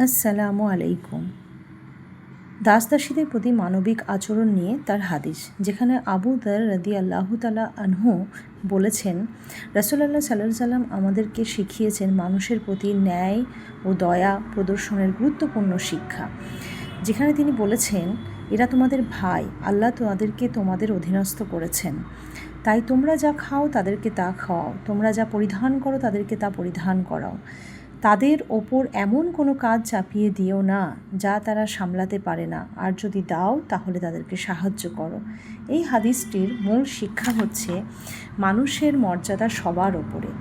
আসসালামু আলাইকুম। দাসদাসীদের প্রতি মানবিক আচরণ নিয়ে তার হাদিস, যেখানে আবু দর রাদিয়াল্লাহু তাআলা আনহু বলেছেন, রাসূলুল্লাহ সাল্লাল্লাহু আলাইহি সাল্লাম আমাদেরকে শিখিয়েছেন মানুষের প্রতি ন্যায় ও দয়া প্রদর্শনের গুরুত্বপূর্ণ শিক্ষা। যেখানে তিনি বলেছেন, এরা তোমাদের ভাই, আল্লাহ তোমাদেরকে তোমাদের অধীনস্থ করেছেন, তাই তোমরা যা খাও তাদেরকে তা খাওয়াও, তোমরা যা পরিধান করো তাদেরকে তা পরিধান করাও। তাদের ওপর এমন কোনো কাজ চাপিয়ে দিও না যা তারা সামলাতে পারে না, আর যদি দাও তাহলে তাদেরকে সাহায্য করো। এই হাদিসটির মূল শিক্ষা হচ্ছে মানুষের মর্যাদা সবার ওপরে।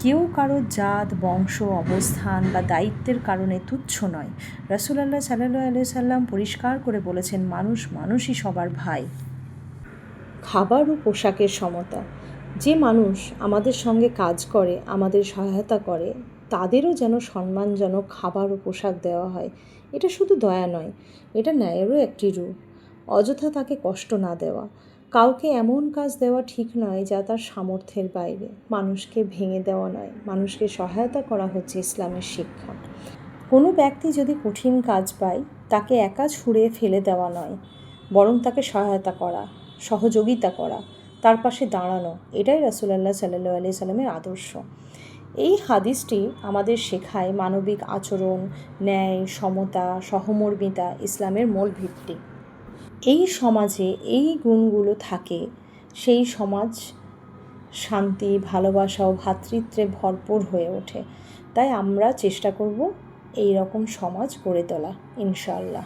কেউ কারো জাত, বংশ, অবস্থান বা দায়িত্বের কারণে তুচ্ছ নয়। রাসূলুল্লাহ সাল্লাল্লাহু আলাইহি সাল্লাম পরিষ্কার করে বলেছেন, মানুষই সবার ভাই। খাবার ও পোশাকের সমতা। যে মানুষ আমাদের সঙ্গে কাজ করে, আমাদের সহায়তা করে, তাদেরও যেন সম্মানজনক খাবার ও পোশাক দেওয়া হয়। এটা শুধু দয়া নয়, এটা ন্যায়েরও একটি রূপ। অযথা তাকে কষ্ট না দেওয়া। কাউকে এমন কাজ দেওয়া ঠিক নয় যা তার সামর্থ্যের বাইরে। মানুষকে ভেঙে দেওয়া নয়, মানুষকে সহায়তা করা হচ্ছে ইসলামের শিক্ষা। কোনো ব্যক্তি যদি কঠিন কাজ পায়, তাকে একা ছুঁড়ে ফেলে দেওয়া নয়, বরং তাকে সহায়তা করা, সহযোগিতা করা, তার পাশে দাঁড়ানো, এটাই রাসূলুল্লাহ সাল্লাল্লাহু আলাইহি সাল্লামের আদর্শ। এই হাদিসটি আমাদের শেখায় মানবিক আচরণ, ন্যায়, সমতা, সহমর্মিতা ইসলামের মূল ভিত্তি। এই সমাজে এই গুণগুলো থাকে, সেই সমাজ শান্তি, ভালোবাসা ও ভ্রাতৃত্বে ভরপুর হয়ে ওঠে। তাই আমরা চেষ্টা করব এই রকম সমাজ গড়ে তোলা, ইনশাআল্লাহ।